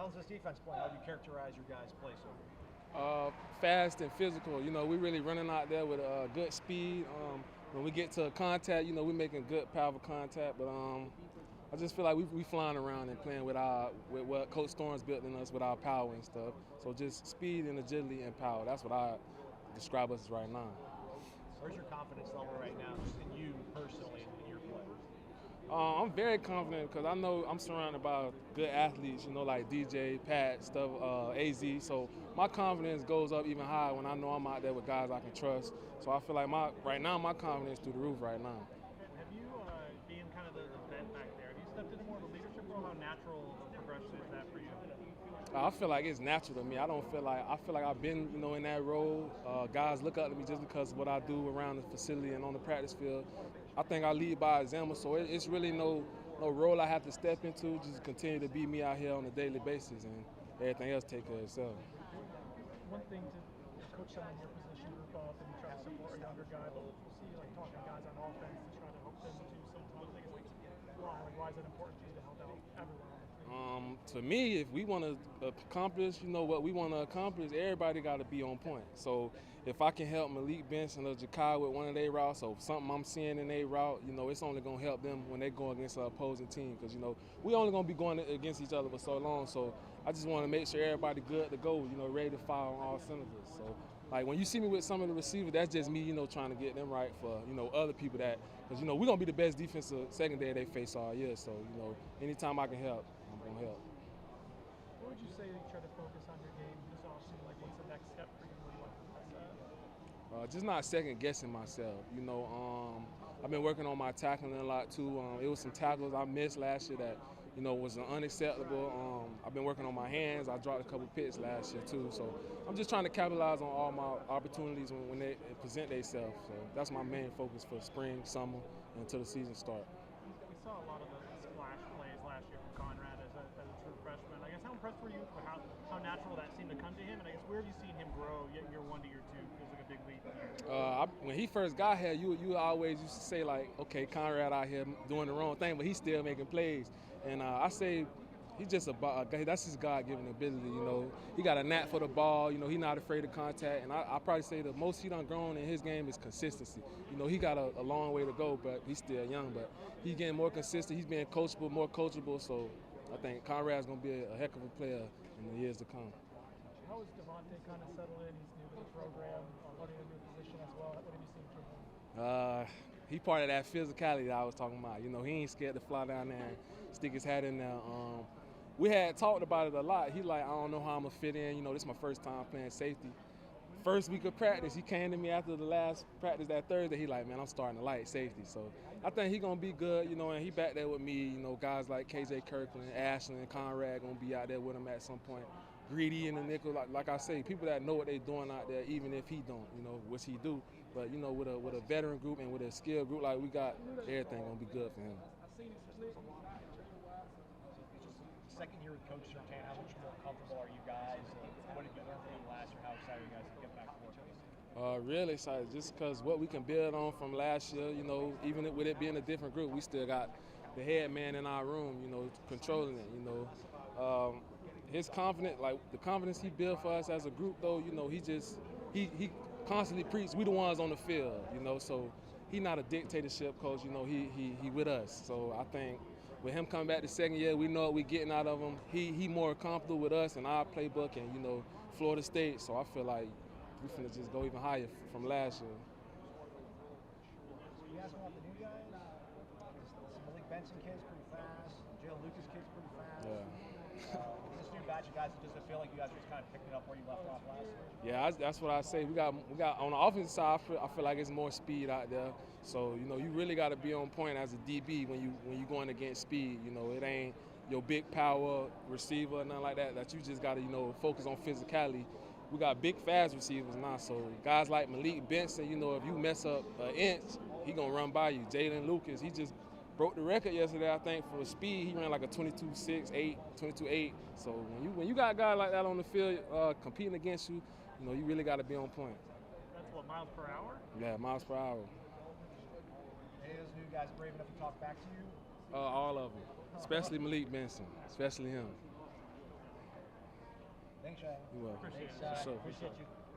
How's this defense play? How do you characterize your guys' play so far? Fast and physical. We really running out there with good speed. When we get to contact, we making good powerful contact. But I just feel like we flying around and playing with what Coach Storm's built in us with our power and stuff. So just speed and agility and power. That's what I describe us as right now. Where's your confidence level right now, just in you personally and in your play? I'm very confident because I know I'm surrounded by good athletes, like DJ, Pat, stuff, AZ. So my confidence goes up even higher when I know I'm out there with guys I can trust. So I feel like right now my confidence through the roof right now. Have you, being kind of the vet back there, have you stepped into more of a leadership role? How natural of a progression is that for you? I feel like it's natural to me. I feel like I've been, in that role. Guys look up to me just because of what I do around the facility and on the practice field. I think I lead by example, so it's really no role I have to step into. Just continue to be me out here on a daily basis, and everything else take care of itself. One thing to coach someone in your position, group up and try to support a younger guy, but we'll see you talking to guys on offense to try to help them do something. Why is it important to you to help out everyone on the team? To me, if we want to accomplish, what we want to accomplish, everybody got to be on point. So if I can help Malik Benson or Jakai with one of their routes, or something I'm seeing in their route, it's only going to help them when they go against an opposing team. Because, we only going to be going against each other for so long. So I just want to make sure everybody good to go, ready to fire on all cylinders. So, like, when you see me with some of the receivers, that's just me, trying to get them right for, other people that, because, we're going to be the best defensive secondary they face all year. So, anytime I can help, I'm going to help. What would you say that you try to focus on your game this offseason? Like, what's the next step for you? Just not second guessing myself. I've been working on my tackling a lot too. It was some tackles I missed last year that, was unacceptable. I've been working on my hands. I dropped a couple picks last year too. So I'm just trying to capitalize on all my opportunities when they present themselves. So that's my main focus for spring, summer, until the season starts. We saw a lot of the splash plays last year from Conrad as a true freshman. I guess how impressed were you for how natural that seemed to come to him? And I guess where have you seen him grow year one to year two? Feels like a big leap here. When he first got here, you always used to say, like, okay, Conrad out here doing the wrong thing, but he's still making plays. And I say he's just that's his God-given ability, He got a knack for the ball, he's not afraid of contact. And I probably say the most he done grown in his game is consistency. He got a long way to go, but he's still young. But he's getting more consistent. He's being coachable, more coachable. So I think Conrad's going to be a heck of a player in the years to come. How is Devontae kind of settled in? He's new to the program, learning a new position as well. What have you seen from him? He part of that physicality that I was talking about. He ain't scared to fly down there and stick his hat in there. We had talked about it a lot. He like, I don't know how I'm going to fit in. This is my first time playing safety. First week of practice, he came to me after the last practice that Thursday. He like, man, I'm starting to like safety. So I think he going to be good, and he back there with me. Guys like KJ Kirkland, Ashland, and Conrad going to be out there with him at some point. Greedy in the nickel, like I say, people that know what they're doing out there, even if he don't, which he do. But, with a veteran group and with a skilled group like we got, everything going to be good for him. Second year with Coach Surtain, how much more comfortable are you guys? What did you learn from him last year? How excited are you guys to get back to work? Really excited, just because what we can build on from last year, even with it being a different group, we still got the head man in our room, controlling it, His confidence, like the confidence he built for us as a group, though, he constantly preaches. We the ones on the field, so he not a dictatorship coach. He with us. So I think with him coming back the second year, we know what we're getting out of him. He more comfortable with us and our playbook and Florida State. So I feel like we finna just go even higher from last year. You guys want the new guys? Malik Benson kid's pretty fast. Jalen Lucas kid's pretty fast. Yeah. This new batch of guys, does it feel like you guys are just kind of picking up where you left off last year? Yeah, that's what I say. We got on the offensive side. I feel like it's more speed out there. So you really got to be on point as a DB when you going against speed. It ain't your big power receiver or nothing like that. That you just got to focus on physicality. We got big fast receivers now. So guys like Malik Benson, if you mess up an inch, he gonna run by you. Jalen Lucas, he just broke the record yesterday, I think, for speed. He ran like a 22.6, 22.8. So when you got a guy like that on the field competing against you, you really got to be on point. That's what, miles per hour? Yeah, miles per hour. Any of those new guys brave enough to talk back to you? All of them, especially Malik Benson, especially him. Thanks, Shyheim. You will. Appreciate it. For sure. Appreciate you.